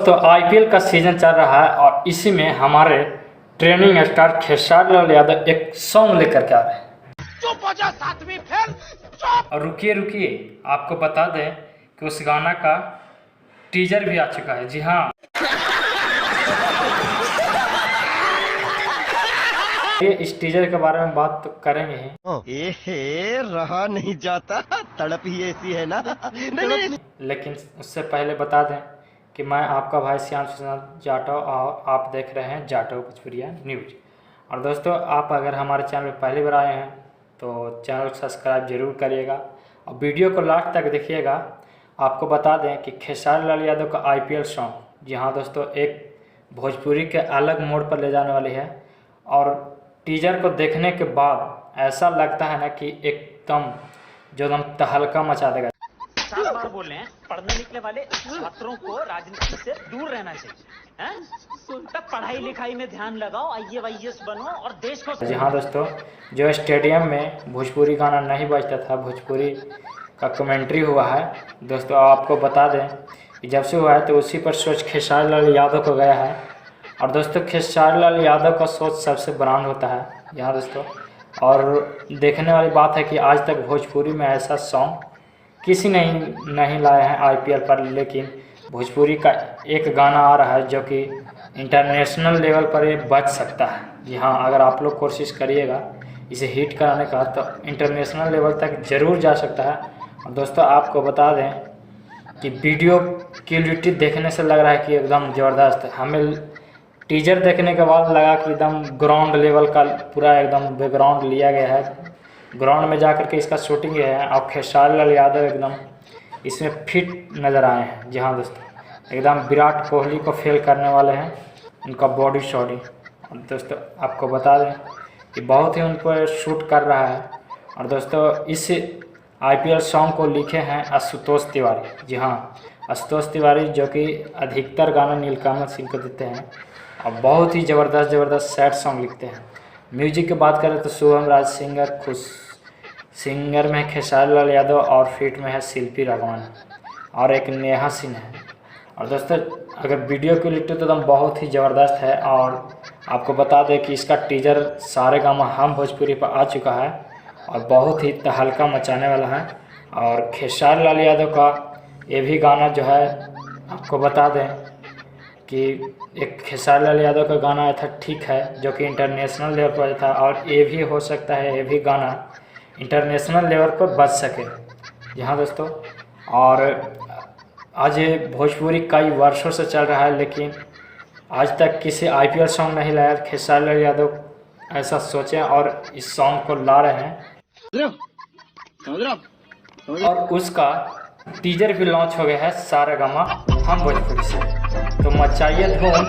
दोस्तों आईपीएल का सीजन चल रहा है और इसी में हमारे ट्रेनिंग स्टार खेसारी लाल यादव एक सॉन्ग लेकर के आ रहे हैं। और रुकिए रुकिए, आपको बता दें कि उस गाना का टीजर भी आ चुका है। जी हाँ, ये इस टीजर के बारे में बात तो करेंगे ही। रहा नहीं जाता, तड़प ही ऐसी है ना। लेकिन उससे पहले बता दें कि मैं आपका भाई श्याम सुनाथ जाटव और आप देख रहे हैं जाटव भोजपुरिया न्यूज। और दोस्तों, आप अगर हमारे चैनल में पहली बार आए हैं तो चैनल को सब्सक्राइब जरूर करिएगा और वीडियो को लास्ट तक देखिएगा। आपको बता दें कि खेसारी लाल यादव का आईपीएल सॉन्ग, जी हाँ दोस्तों, एक भोजपुरी के अलग मोड़ पर ले जाने वाली है। और टीजर को देखने के बाद ऐसा लगता है ना कि एकदम जो एकदम तहलका मचा देगा। 4 बार बोल रहे हैं, पढ़ने निकले वाले छात्रों को राजनीति से दूर रहना चाहिए, हैं? तब पढ़ाई लिखाई में ध्यान लगाओ, IAS बनो और देश को। जी हाँ दोस्तों, जो स्टेडियम में भोजपुरी गाना नहीं बजता था, भोजपुरी का कमेंट्री हुआ है दोस्तों, आपको बता दें कि जब से हुआ है तो उसी पर सोच खेसारी लाल यादव को गया है। और दोस्तों, खेसारी लाल यादव का सोच सबसे ब्रांड होता है यहाँ दोस्तों। और देखने वाली बात है कि आज तक भोजपुरी में ऐसा सॉन्ग किसी ने नहीं लाया है आईपीएल पर, लेकिन भोजपुरी का एक गाना आ रहा है जो कि इंटरनेशनल लेवल पर ये बच सकता है। जी हाँ, अगर आप लोग कोशिश करिएगा इसे हिट कराने का तो इंटरनेशनल लेवल तक ज़रूर जा सकता है। और दोस्तों, आपको बता दें कि वीडियो क्वालिटी देखने से लग रहा है कि एकदम ज़बरदस्त है। हमें टीजर देखने के बाद लगा कि एकदम ग्राउंड लेवल का पूरा एकदम बैकग्राउंड लिया गया है, ग्राउंड में जाकर के इसका शूटिंग है। और खेसारी लाल यादव एकदम इसमें फिट नज़र आए हैं। जी हाँ दोस्तों, एकदम विराट कोहली को फेल करने वाले हैं उनका बॉडी शॉडी। और दोस्तों, आपको बता दें कि बहुत ही उन पर शूट कर रहा है। और दोस्तों, इस आईपीएल सॉन्ग को लिखे हैं आशुतोष तिवारी। जी हाँ, आशुतोष तिवारी जो कि अधिकतर गाना नीलकमल सिंह को देते हैं और बहुत ही ज़बरदस्त सैड सॉन्ग लिखते हैं। म्यूजिक की बात करें तो शुभम राज सिंगर में खेसारी लाल यादव और फीट में है शिल्पी राघवन और एक नेहा सिंह है। और दोस्तों, अगर वीडियो क्वालिटी तो एकदम बहुत ही ज़बरदस्त है। और आपको बता दें कि इसका टीजर सारेगामा हम भोजपुरी पर आ चुका है और बहुत ही तहलका मचाने वाला है। और खेसारी लाल यादव का ये भी गाना जो है, आपको बता दें कि एक खेसारी लाल यादव का गाना आया था ठीक है, जो कि इंटरनेशनल लेवल पर था। और ये भी हो सकता है ये भी गाना इंटरनेशनल लेवल पर बच सके। जी हाँ दोस्तों, और आज ये भोजपुरी कई वर्षों से चल रहा है, लेकिन आज तक किसी आईपीएल सॉन्ग नहीं लाया। खेसारी लाल यादव ऐसा सोचे और इस सॉन्ग को ला रहे हैं और उसका टीजर भी लॉन्च हो गया है सारेगामा हम भोजपुरी से। तो मचाइए धूम।